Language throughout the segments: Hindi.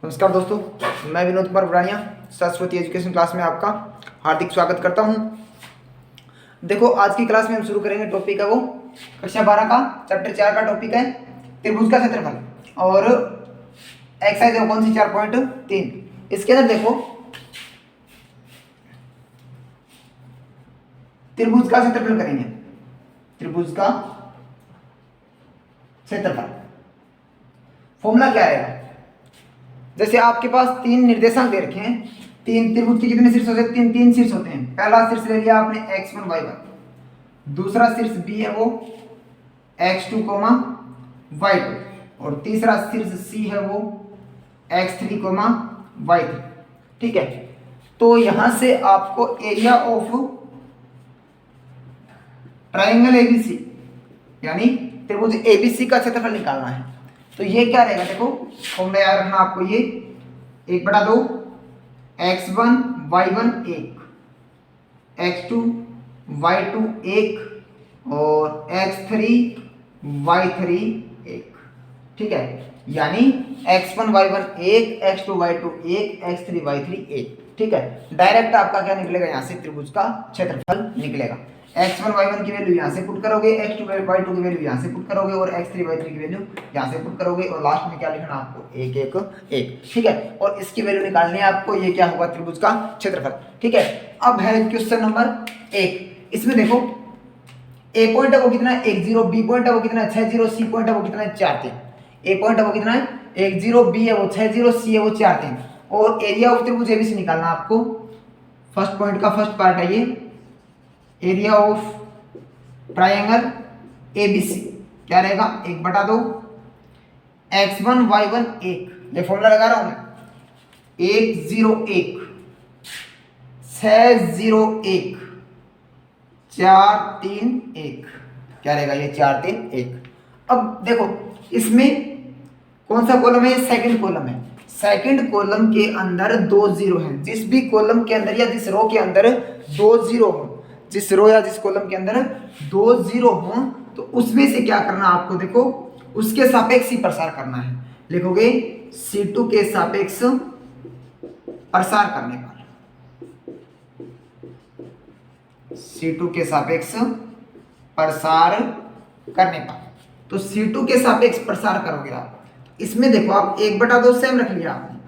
नमस्कार दोस्तों, मैं विनोद कुमार बुरानिया सरस्वती एजुकेशन क्लास में आपका हार्दिक स्वागत करता हूं। देखो, आज की क्लास में हम शुरू करेंगे टॉपिक है वो कक्षा 12 का चैप्टर 4 का टॉपिक है त्रिभुज का क्षेत्रफल और एक्सरसाइज है कौन सी 4.3। इसके अंदर देखो त्रिभुज का क्षेत्रफल करेंगे। त्रिभुज का क्षेत्रफल फॉर्मूला क्या है? जैसे आपके पास तीन निर्देशांक दे रखे हैं, तीन त्रिभुज के कितने शीर्ष होते हैं? तीन शीर्ष होते हैं। पहला शीर्ष ले लिया आपने x1 y1, दूसरा शीर्ष b है वो x2 y2 और तीसरा शीर्ष c है वो x3 y3। ठीक है, तो यहां से आपको एरिया ऑफ ट्राइंगल एबीसी यानी त्रिभुज एबीसी का क्षेत्रफल निकालना है। तो ये क्या रहेगा? देखो फॉर्मूला याद रखना आपको, ये 1/2 x1 y1 1, x2 y2 1 और x3 y3 1। ठीक है, यानी x1 y1 1, x2 y2 1, x3 y3 1। ठीक है, डायरेक्ट आपका क्या निकलेगा? यहाँ से त्रिभुज का क्षेत्रफल निकलेगा। x1 y1 की वैल्यू यहाँ से पुट करोगे, x2 y2 की वैल्यू यहाँ से पुट करोगे और x3 y3 की वैल्यू यहाँ से पुट करोगे और लास्ट में क्या लिखना आपको? 1 1 1। ठीक है, और इसकी वैल्यू निकालनी है आपको। ये क्या होगा? त्रिभुज का क्षेत्रफल। ठीक है, अब है क्वेश्चन नंबर 1। इसमें देखो ए पॉइंट है वो कितना है? 1 0, बी पॉइंट है वो कितना है? 6 0, सी पॉइंट है वो कितना है? 4 3। ए पॉइंट है वो कितना है? 1 0, बी है वो 6 0, सी है वो 4 3 और एरिया ऑफ त्रिभुज एबीसी निकालना आपको। फर्स्ट पॉइंट का फर्स्ट पार्ट है ये एरिया ऑफ ट्राइंगल एबीसी क्या रहेगा? 1/2 x1 y1 1, ये फॉर्मूला लगा रहा हूं मैं। 1 0 1, 6 0 1, 4 3 1, क्या रहेगा? ये 4 3 1। अब देखो इसमें कौन सा कॉलम है? सेकंड कॉलम है। सेकंड कॉलम के अंदर 2 0 हैं। जिस भी कॉलम के अंदर या जिस रो के अंदर 2 0 हो, जिस रो या जिस कॉलम के अंदर 2 0 हो, तो उसमें से क्या करना आपको? देखो उसके सापेक्ष ही प्रसार करना है। लिखोगे C2 के सापेक्ष प्रसार करने पर, C2 के सापेक्ष प्रसार करने पर, तो C2 के सापेक्ष प्रसार करोगे आप। इसमें देखो आप 1/2 सेम रख लिया आपने,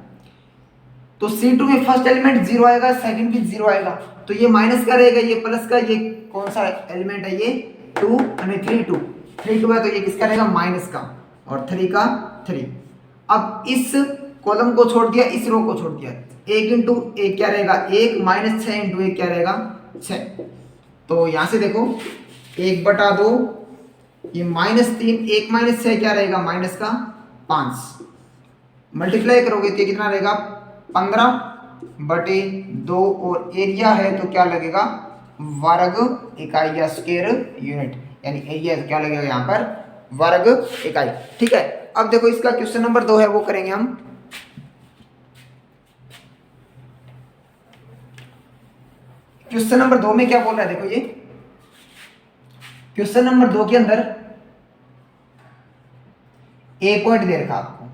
तो C2 में फर्स्ट एलिमेंट 0 आएगा, सेकंड भी 0 आएगा, तो ये माइनस का रहेगा, ये प्लस का। ये कौन सा एलिमेंट है? ये 2 यानी 3 2 3 2 है, तो ये किसका रहेगा? माइनस का, और 3 का 3। अब इस कॉलम को छोड़ दिया, इस रो को छोड़ दिया, 1 इंटू 1 क्या रहेगा? 1 माइनस 6 इंटू 1 क्या रहेगा? 6। तो यहां से देखो 1/2 ये -3, 1 माइनस 6 क्या रहेगा? माइनस का 5। मल्टीप्लाई करोगे तो ये कितना रहेगा? 15/2 और एरिया है तो क्या लगेगा? वर्ग इकाई या स्क्वायर यूनिट, यानी एरिया क्या लगेगा यहाँ पर? वर्ग इकाई। ठीक है, अब देखो इसका क्वेश्चन नंबर 2 है वो करेंगे हम। क्वेश्चन नंबर 2 में क्या बोल रहा है? देखो ये क्वेश्चन नंबर 2 के अंदर ए पॉइंट दे रखा आपको,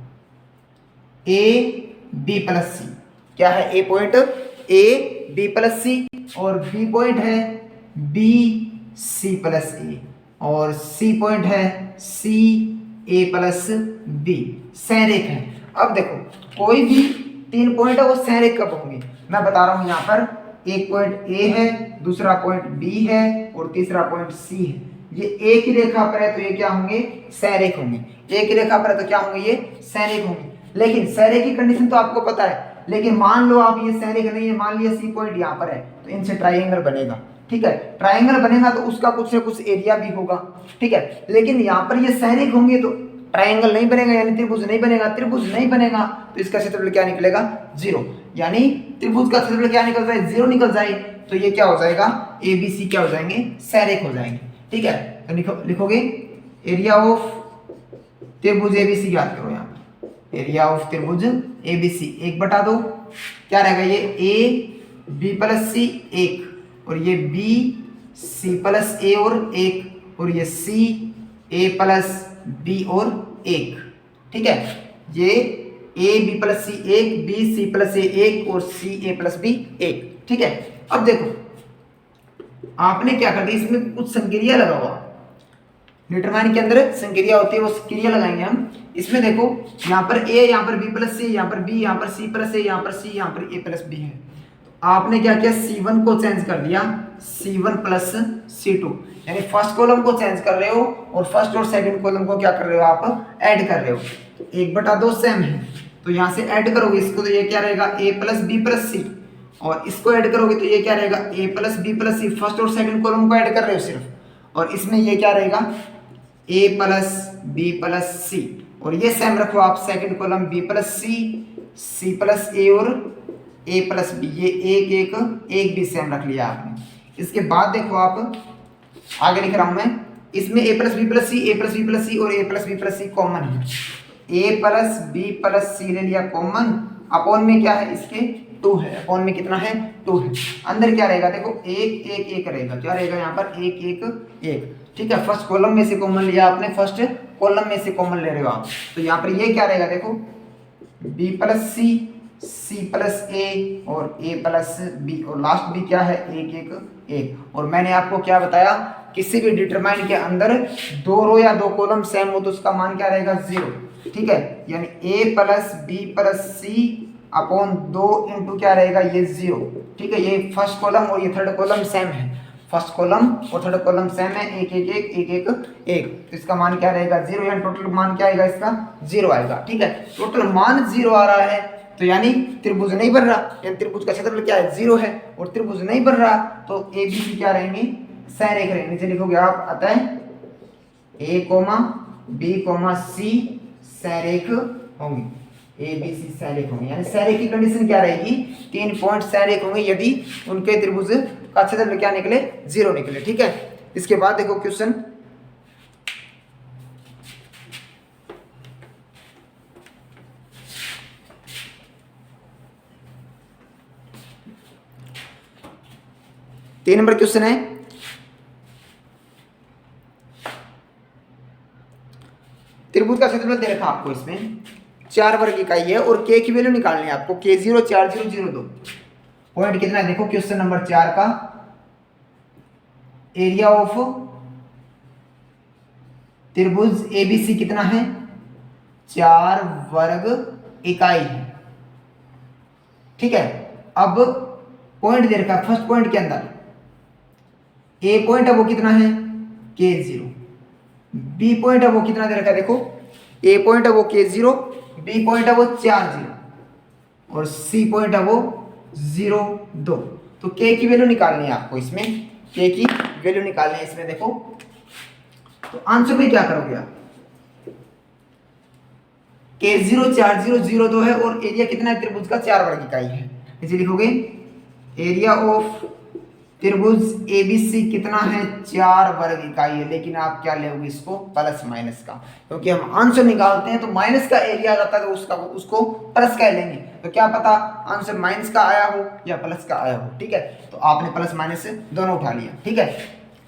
ए बी प्लस सी। क्या है? ए point A B plus C और बी पॉइंट है बी सी प्लस ए और सी पॉइंट है सी ए प्लस बी। संरेख है। अब देखो कोई भी 3 पॉइंट है वो संरेख कब होंगे? मैं बता रहा हूं यहाँ पर एक पॉइंट ए है, दूसरा पॉइंट बी है और तीसरा पॉइंट सी है। ये एक ही रेखा पर है तो ये क्या होंगे? संरेख होंगे। एक ही रेखा पर है तो क्या होंगे? ये संरेख होंगे। लेकिन संरेख की कंडीशन तो आपको पता है, लेकिन मान लो आप ये संरेख नहीं है, मान लिया सी पॉइंट यहाँ पर है, तो इनसे ट्राइंगल बनेगा। ठीक है, ट्राइंगल बनेगा तो उसका कुछ ना कुछ एरिया भी होगा। ठीक है, लेकिन यहाँ पर ये संरेख होंगे तो ट्राइंगल नहीं बनेगा, यानी त्रिभुज नहीं बनेगा। त्रिभुज नहीं बनेगा तो इसका क्षेत्रफल क्या निकलेगा? 0। यानी त्रिभुज का क्षेत्रफल क्या निकल जाए? 0 निकल जाए। तो ये क्या हो जाएगा? ए बी सी क्या हो जाएंगे? संरेख हो जाएंगे। ठीक है, तो लिखोगे एरिया ऑफ त्रिभुज एबीसी याद करो यहाँ पर। एरिया ऑफ त्रिभुज एबीसी 1/2 क्या रहेगा? ये ए बी प्लस सी 1 और ये बी सी प्लस ए और 1 और ये सी ए प्लस बी और 1। ठीक है, ये A B plus C 1, B C plus A 1 और सी ए प्लस बी 1। ठीक है, अब देखो आपने क्या कर दिया, इसमें कुछ संक्रिया लगा हुआ, डिटरमाइन के अंदर संक्रिया होती है, वो संक्रिया लगाएंगे हम। इसमें देखो यहाँ पर ए, यहाँ पर बी प्लस सी, यहाँ पर बी, यहाँ पर सी प्लस ए, यहाँ पर सी, यहाँ पर ए प्लस बी है। तो आपने क्या किया, C1 को चेंज कर दिया C1 प्लस C2, यानी फर्स्ट कॉलम को चेंज कर रहे हो और फर्स्ट और सेकंड कॉलम को क्या कर रहे हो, आप ऐड कर रहे हो। तो 1/2 सेम है, तो यहाँ से ऐड करोगे इसको, तो ये क्या रहेगा a plus B plus C, और इसको ऐड करोगे तो ये क्या रहेगा a plus B plus C, first और सेकंड कॉलम को ऐड कर रहे हो सिर्फ, और इसमें ये क्या रहेगा a plus B plus C, और ये सेम रखो आप सेकंड कॉलम b प्लस सी, c प्लस ए और a प्लस बी, ये एक भी सेम रख लिया आपने। इसके बाद देखो आप आगे लिख रहा हूं मैं, इसमें a plus B plus C, a plus B plus C और a plus B plus C common है, a plus B plus C ले लिया कॉमन, अपॉन में क्या है इसके 2 है, अपॉन में कितना है 2 है, अंदर क्या रहेगा देखो 1 1 1 रहेगा, क्या रहेगा यहाँ पर 1 1 1। ठीक है, फर्स्ट कॉलम में से कॉमन लिया आपने, फर्स्ट कॉलम में से कॉमन ले रहे हो आप, तो यहाँ पर ये क्या रहेगा देखो b प्लस सी, c प्लस ए और a प्लस बी, और लास्ट भी क्या है 1 1 1। और मैंने आपको क्या बताया, किसी भी डिटरमाइन के अंदर 2 रो या 2 कॉलम सेम हो तो उसका मान क्या रहेगा 0। ठीक है, यानी a plus B plus C upon 2 into क्या रहेगा ये 0। ठीक है, ये फर्स्ट कॉलम और ये थर्ड कॉलम सेम है, फर्स्ट कॉलम और थर्ड कॉलम सेम है, 1 1 1 1 1 1, तो इसका मान क्या रहेगा 0, यानी टोटल मान क्या आएगा इसका 0 आएगा। ठीक है, टोटल मान 0 आ रहा है, तो यानी त्रिभुज नहीं बन रहा, यानी त्रिभुज का क्षेत्रफल क्या है 0 है, और त्रिभुज नहीं बन रहा तो ए बी सी क्या रहेंगे, सरेख रहेंगे। नीचे लिखोगे आप, अतः a b c सरेख होंगे, ए बी सी सरेख होंगे, यानी सरेख की कंडीशन क्या रहेगी, 3 पॉइंट सरेख होंगे यदि उनके त्रिभुज का क्षेत्रफल क्या निकले 0 निकले। ठीक है, इसके बाद देखो क्वेश्चन, तीन नंबर क्वेश्चन है, त्रिभुज का क्षेत्रफल दे रखा आपको, इसमें 4 वर्ग इकाई है और k की वैल्यू निकालनी है आपको, k0 4002। पॉइंट कितना है देखो क्वेश्चन नंबर 4 का, एरिया ऑफ त्रिभुज एबीसी कितना है 4 वर्ग इकाई है। ठीक है, अब पॉइंट दे रखा है फर्स्ट पॉइंट के अंदर, ए पॉइंट है वो कितना है k0, बी पॉइंट है वो कितना दे रखा है देखो, ए पॉइंट है वो k0, बी पॉइंट है वो 40 और सी पॉइंट है वो 0 2। तो k की वैल्यू निकालनी है आपको, इसमें k की वैल्यू निकालनी है इसमें देखो, तो आंसर में क्या करोगे आप, k0 40 0 2 है और एरिया कितना है त्रिभुज का 4 वर्ग इकाई है। इसे लिखोगे एरिया ऑफ त्रिभुज एबीसी कितना है 4 वर्ग इकाई है, लेकिन आप क्या लेोगे इसको प्लस माइनस का, क्योंकि हम आंसर निकालते हैं तो माइनस का एरिया आता है तो उसको प्लस का लेंगे, तो क्या पता आंसर माइनस का आया हो या प्लस का आया हो। ठीक है, तो आपने प्लस माइनस दोनों उठा लिया। ठीक है,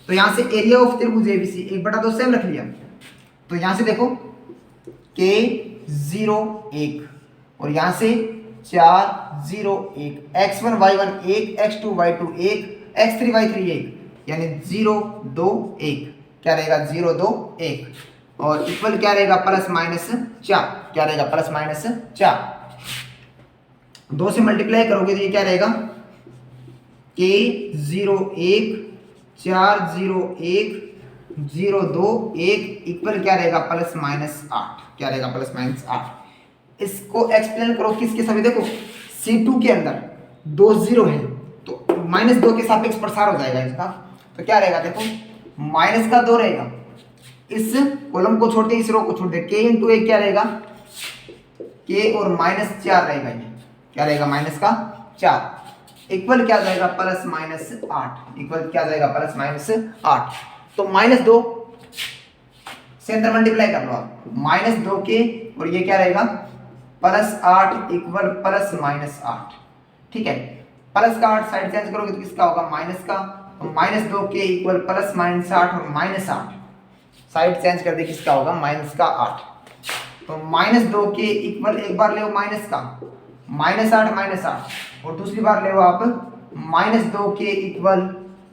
तो यहाँ से एरिया ऑफ त्रिभुज एबीसी 1/2 सेम रख लिया, तो यहाँ से देखो k0 1 और यहाँ से 4 0 1, x1 y1 1, x2 y2 1, x3 y3 1, यानी 0 2 1, क्या रहेगा 0 2 1, और इक्वल क्या रहेगा प्लस माइनस 4, क्या रहेगा प्लस माइनस 4, 2 से मल्टीप्लाई करोगे तो ये क्या रहेगा k0 1 4 0 1 0 2 1 इक्वल क्या रहेगा प्लस माइनस 8, क्या रहेगा प्लस माइनस 8। इसको एक्सप्लेन करो किसके साथ, देखो C2 के अंदर 2 0 है तो -2 के सापेक्ष प्रसार हो जाएगा इसका, तो क्या रहेगा देखो माइनस का 2 रहेगा, इस कॉलम को छोड़ दे इस रो को छोड़ दे, k इंटू 1 क्या रहेगा k और -4 रहेगा, ये क्या रहेगा माइनस का 4 इक्वल क्या जाएगा प्लस माइनस 8, इक्वल क्या जाएगा प्लस माइनस 8। तो -2 से अंदर मल्टीप्लाई कर लो आप, -2 के और ये क्या रहेगा प्लस 8 इक्वल प्लस माइनस 8। ठीक है, प्लस का 8 साइड चेंज करोगे तो किसका होगा माइनस का, तो -2 के इक्वल प्लस माइनस 8 और -8 साइड चेंज कर दे किसका होगा माइनस का 8। तो -2 के इक्वल एक बार ले माइनस का -8 और दूसरी बार ले आप -2 के इक्वल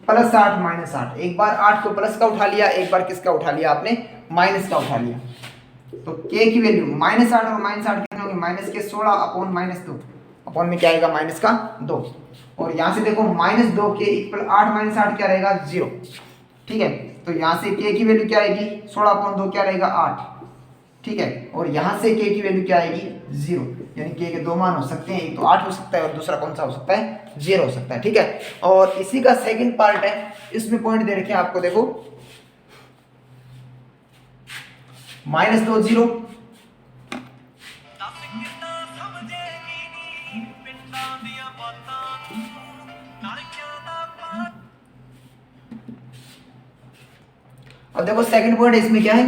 +8 -8। एक बार 8 को प्लस का उठा लिया, एक बार किसका उठा लिया आपने, माइनस का उठा लिया। तो k की वैल्यू -8 और -8 कितने होंगे, -16 अपॉन -2 अपॉन में क्या आएगा, -2। और यहाँ से देखो -2 के इक्वल 8 -8 क्या रहेगा, 0। ठीक है, तो यहाँ से k की वैल्यू क्या आएगी, 16/2 क्या रहेगा, 8। ठीक है, और यहाँ से k की वैल्यू क्या आएगी, 0। यानी k के दो मान हो सकते हैं, एक तो 8 हो सकता है और दूसरा कौन सा हो सकता है, 0 हो सकता है। ठीक है, और इसी का सेकंड पार्ट है, इसमें पॉइंट दे रखे हैं आपको, देखो -2 0, अब देखो सेकंड पॉइंट इसमें क्या है,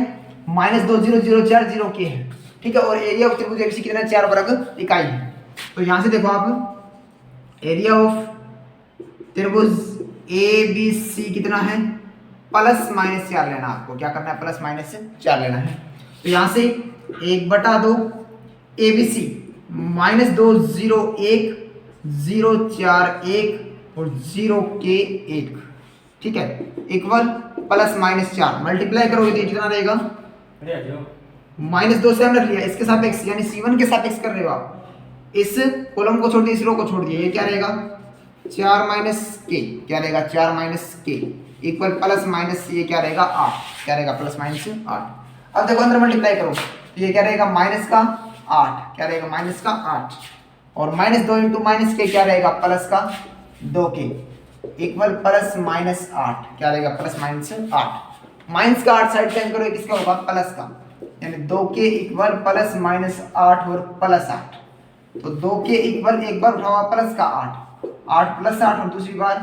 -2 0 0 4 0 के है। ठीक है, और एरिया ऑफ त्रिभुज एबीसी कितना है, 4 वर्ग इकाई है। तो यहां से देखो आप एरिया ऑफ त्रिभुज एबीसी कितना है, +-4 लेना आपको, क्या करना है, +-4 लेना है। तो यहां से 1/2 एबीसी -2 0 1 0 4 1 और 0 के 1। ठीक है, इक्वल +-4 मल्टीप्लाई करोगे तो कितना रहेगा, -2 से हम रख लिया, इसके सापेक्ष यानी C1 के सापेक्ष कर रहे हो आप, इस कॉलम को छोड़ दिया, इस रो को छोड़ दिया, ये क्या रहेगा, 4 - k, क्या रहेगा, 4 - k इक्वल प्लस माइनस ये क्या रहेगा, 8, क्या रहेगा, +-8। अब देखो अंदर मल्टीप्लाई करो तो ये क्या रहेगा, -8, क्या रहेगा, -8 और -2 × -k क्या रहेगा, +2k इक्वल +-8, क्या रहेगा, +-8। माइनस का 8 साइड चेंज करो, किसका होगा, प्लस का, यानी 2k इक्वल +-8 और +8। तो 2k इक्वल एक बार उठाओ प्लस का 8 +8 और दूसरी बार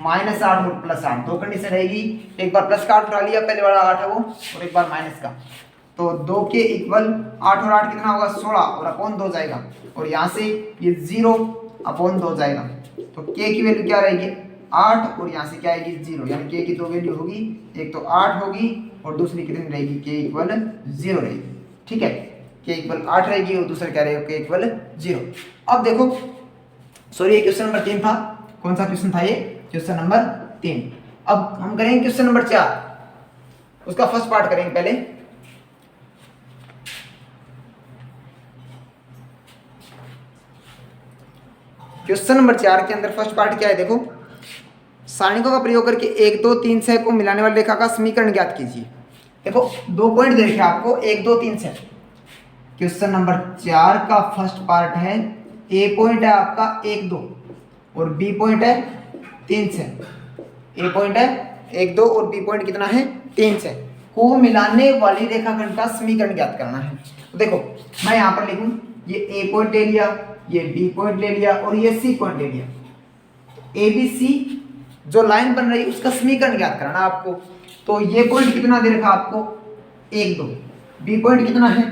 -8 और +8, दो कंडीशन रहेगी, एक बार प्लस का 8 उठा लिया, पहले वाला 8 है वो, और एक बार माइनस का। तो 2k इक्वल 8 और 8 कितना होगा, 16 और अपॉन 2 जाएगा, और यहाँ से ये 0 अपॉन 2 जाएगा। तो k की वैल्यू क्या रहेगी, 8 और यहाँ से क्या आएगी, 0, यानी k की दो वैल्यू होगी, एक तो 8 होगी और दूसरी कितनी रहेगी, k इक्वल 0 रहेगी। ठीक है, k इक्वल 8 रहेगी और दूसरा क्या रहेगा, k इक्वल 0। अब देखो सॉरी, ये क्वेश्चन नंबर 3 था, कौन सा क्वेश्चन था ये, क्वेश्चन नंबर 3। अब हम करेंगे क्वेश्चन नंबर 4, उसका फर्स्ट पार्ट करेंगे पहले। क्वेश्चन नंबर 4 के अंदर फर्स्ट पार्ट क्या है, देखो सारणिकों का प्रयोग करके 1 2 3 6 को मिलाने वाली रेखा का समीकरण ज्ञात कीजिए। देखो दो पॉइंट देखे आपको, 1 2 3 6। क्वेश्चन नंबर 4 का फर्स्ट पार्ट है, ए पॉइंट है आपका 1 2 और बी पॉइंट है 3 6। ए पॉइंट है 1 2 और बी पॉइंट कितना है, 3 6 को मिलाने वाली रेखाखंड का समीकरण ज्ञात करना है। तो देखो मैं यहाँ पर लिखूं, ये ए पॉइंट ले लिया, ये बी पॉइंट ले लिया और ये सी पॉइंट ले लिया। ए बी सी जो लाइन बन रही है उसका समीकरण ज्ञात कराना आपको। तो ये पॉइंट कितना दे रखा आपको, 1 2, बी पॉइंट कितना है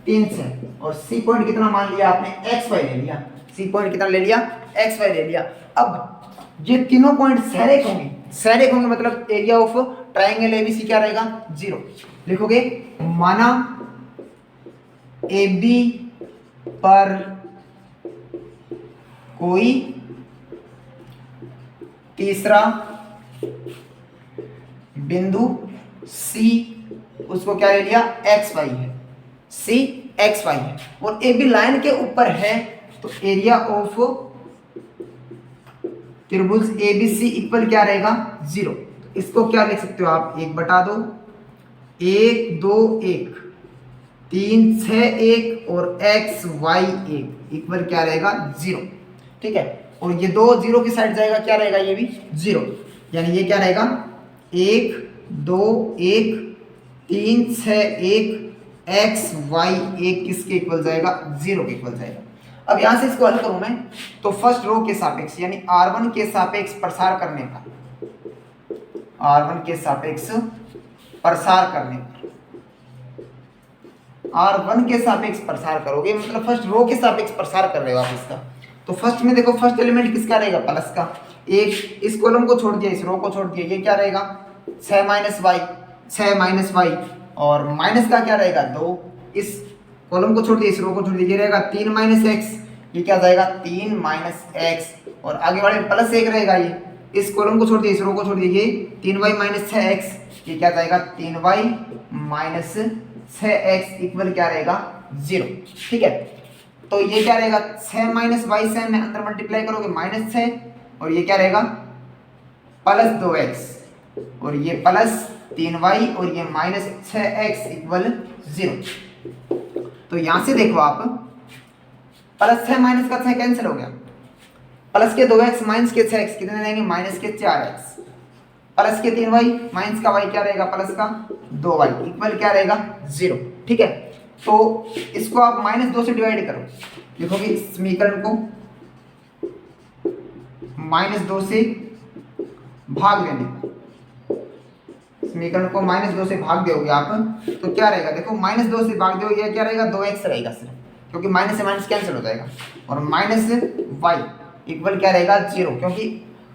3 6 और सी पॉइंट कितना मान लिया आपने, एक्स वाई ले लिया। सी पॉइंट कितना ले लिया, एक्स वाई ले लिया। अब ये तीनों पॉइंट सहरेख होंगे, सहरेख होंगे मतलब एरिया ऑफ ट्राइंगल एबीसी क्या रहेगा, 0। लिखोगे माना ए बी पर कोई तीसरा बिंदु सी, उसको क्या ले लिया, एक्स वाई है, सी एक्स वाई है और ए बी लाइन के ऊपर है, तो एरिया ऑफ त्रिभुज एबीसी इक्वल क्या रहेगा, 0। इसको क्या लिख सकते हो आप, 1/2 1 2 1 3 6 1 और एक्स वाई 1 इक्वल क्या रहेगा, 0। ठीक है, और ये दो 0 की साइड जाएगा, क्या रहेगा, ये भी 0, यानी ये क्या रहेगा 1 2 1 3 6 1 एक्स वाई 1 किसके इक्वल जाएगा, 0 के इक्वल जाएगा। अब यहां से इसको हल करूं मैं, तो फर्स्ट रो के सापेक्ष यानी r1 के सापेक्ष प्रसार करने पर, r1 के सापेक्ष प्रसार करने पर, r1 के सापेक्ष प्रसार करोगे मतलब फर्स्ट रो के सापेक्ष प्रसार कर रहे हो आप इसका। तो फर्स्ट में देखो फर्स्ट एलिमेंट किसका रहेगा, प्लस का, एक इस कॉलम को छोड़ दिया, इस रो को छोड़ दिया, ये क्या रहेगा 6 - y 6 - y और माइनस का क्या रहेगा 2, इस कॉलम को छोड़ दिए, इस रो को छोड़ दिए, ये रहेगा 3 माइनस एक्स, ये क्या जाएगा 3 माइनस एक्स, और आगे वाले में प्लस 1 रहेगा, ये इस कॉलम को छोड़ दिए, इस रो को छोड़ दिए, ये 3y माइनस 6x, ये क्या जाएगा 3y माइनस 6x इक्वल क्या रहेगा 0। ठीक है, तो ये क्या रहेगा 6 माइनस वाई 6 में अंदर मल्टीप्लाई करोगे माइनस 6, और ये क्या रहेगा प्लस 2x, और ये प्लस 3y, और ये माइनस 6x इक्वल 0। तो यहां से देखो आप प्लस 6 माइनस का 6 कैंसिल हो गया, प्लस के 2x माइनस के 6x कितने रहेंगे माइनस के 4x, प्लस के 3y माइनस का y क्या रहेगा प्लस का 2y इक्वल क्या रहेगा 0। ठीक है, तो इसको आप -2 से डिवाइड करो, देखोगे इस समीकरण को -2 से भाग देने, समीकरण को -2 से भाग दोगे आप तो क्या रहेगा, देखो -2 से भाग दोगे, ये क्या रहेगा 2x रहेगा सिर्फ, क्योंकि माइनस से माइनस कैंसिल हो जाएगा, और माइनस y इक्वल क्या रहेगा 0, क्योंकि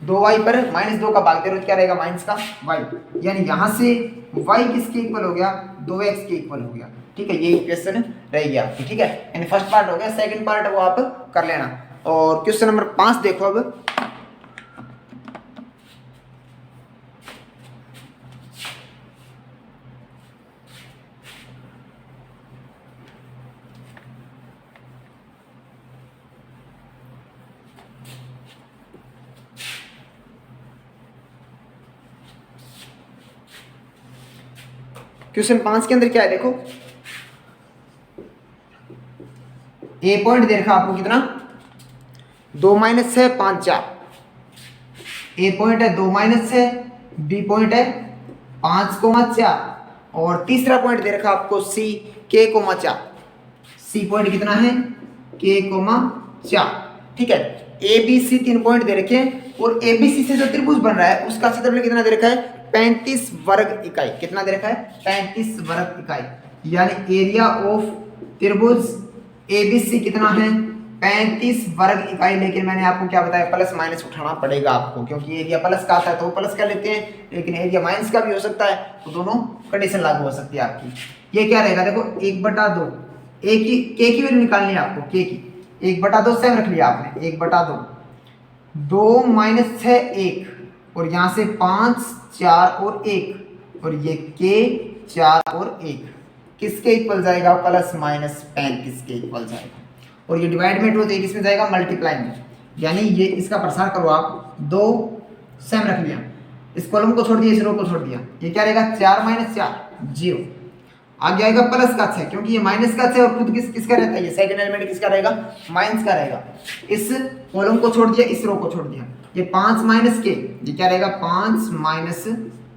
2y पर -2 का भाग दे रहे हो क्या रहेगा माइनस का y, यानी यहां से y किसके इक्वल हो गया 2x के इक्वल हो गया। ठीक है, ये इक्वेशन रह गया आपकी। ठीक है, यानी फर्स्ट पार्ट हो गया, सेकंड पार्ट वो आप कर लेना। और क्वेश्चन नंबर 5 देखो अब, क्वेश्चन 5 के अंदर क्या है देखो, ए पॉइंट दे रखा आपको कितना 2 माइनस 6 5 4, ए पॉइंट है 2 माइनस 6, बी पॉइंट है 5,4, और तीसरा पॉइंट दे रखा आपको सी k,4, सी पॉइंट कितना है k,4। ठीक है, ए बी सी 3 पॉइंट दे रखे हैं, और ए बी सी से जो त्रिभुज बन रहा है उसका क्षेत्रफल कितना दे रखा है 35 वर्ग इकाई, कितना दे रखा है 35 वर्ग इकाई, यानी एरिया ऑफ त्रिभुज एबीसी कितना है 35 वर्ग इकाई। लेकिन मैंने आपको क्या बताया प्लस माइनस उठाना पड़ेगा आपको, क्योंकि एरिया प्लस का आता है तो वो प्लस कर लेते हैं, लेकिन एरिया माइनस का भी हो सकता है, तो दोनों कंडीशन लागू हो सकती है आपकी। ये क्या रहेगा देखो 1/2, ए की के की वैल्यू निकालनी है आपको, के की 1/2 सेम रख लिया आपने, 1/2 2 माइनस 6 1, और यहाँ से 5 4 और 1, और ये के 4 और 1 किसके इक्वल जाएगा प्लस माइनस 35 के इक्वल जाएगा, और ये डिवाइड में 2 तो किसमें जाएगा मल्टीप्लाई में, यानी ये इसका प्रसार करो आप 2 सेम रख लिया, इस कॉलम को छोड़ दिया, इस रो को छोड़ दिया, ये क्या रहेगा 4 माइनस 4 0, आगे आएगा प्लस का 6, क्योंकि ये माइनस का 6 और खुद किसका रहता है, ये सेकंड एलिमेंट किसका रहेगा माइनस का रहेगा, इस कॉलम को छोड़ दिया, इस रो को छोड़ दिया, ये 5 माइनस के, ये क्या रहेगा 5 माइनस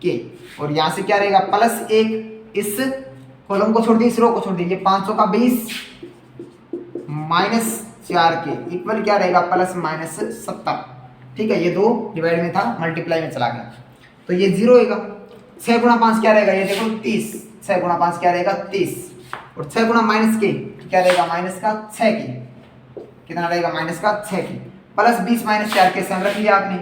के, और यहाँ से क्या रहेगा प्लस 1, इस कॉलम को छोड़ दिया, इस रो को छोड़ दिया, ये 500 का 20 माइनस 4 के इक्वल क्या रहेगा प्लस माइनस 70। ठीक है, ये 2 डिवाइड में था, मल्टीप्लाई में चला गया, तो ये 0 होगा। 6 गुणा 5 क्या रहेगा, ये देखो 30, 6 गुणा 5 क्या रहेगा 30, और 6 गुणा माइनस के क्या रहेगा माइनस का 6 की, कितना रहेगा माइनस का 6 की, प्लस 20 माइनस 4 के सेम रख लिया आपने,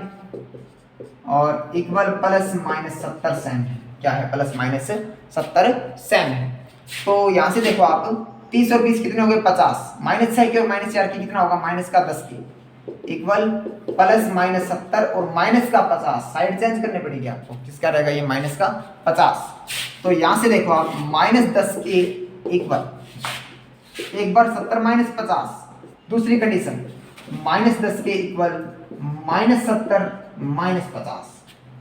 और इक्वल प्लस माइनस 70 सेम है, क्या है प्लस माइनस 70 सेम है। तो यहाँ से देखो आप 30 और 20 कितने हो गए 50, माइनस 6 के और माइनस 4 की कितना होगा माइनस का 10 की, इक्वल प्लस माइनस 70 और माइनस का 50, साइड चेंज करनी पड़ेगी आपको, किसका रहेगा ये माइनस का 50। तो यहाँ से देखो आप माइनस 10 के इक्वल, एक बार 70 माइनस 50, दूसरी कंडीशन माइनस 10 के equal minus 70 minus 50,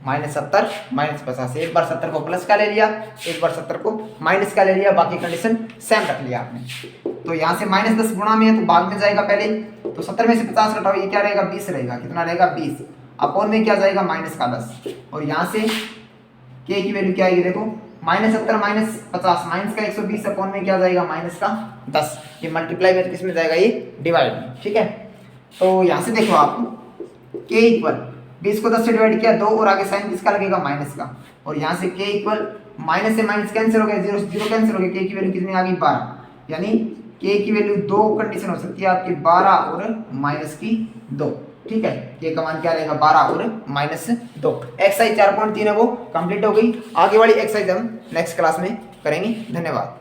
minus 70 minus 50, एक बार 70 को प्लस का ले लिया, एक बार 70 को माइनस का ले लिया, बाकी कंडीशन सेम रख लिया आपने। तो यहाँ से माइनस 10 गुणा में है तो भाग में जाएगा पहले, तो 70 में से 50 घटाओ, ये क्या रहेगा 20 रहेगा, कितना रहेगा 20, अपोन में क्या जाएगा माइनस का 10, और यहाँ से के की वैल्यू क्या आएगी देखो माइनस 70 माइनस 50, माइनस का 120 अपोन में क्या जाएगा माइनस का 10, ये मल्टीप्लाई में तो किस में जाएगा ये डिवाइड में। ठीक है, तो यहाँ से देखो आप के इक्वल 20 को 10 से डिवाइड किया 2, और आगे साइन किसका लगेगा माइनस का, और यहाँ से के इक्वल माइनस से माइनस कैंसिल हो गया, 0 से 0 कैंसिल हो गया, के की वैल्यू कितनी आ गई 12, यानी के की वैल्यू 2 कंडीशन हो सकती है आपकी 12 और माइनस की 2। ठीक है, के का मान क्या रहेगा 12 और माइनस 2। एक्सरसाइज 4.3 है वो कंप्लीट हो गई, आगे वाली एक्सरसाइज हम नेक्स्ट क्लास में करेंगे। धन्यवाद।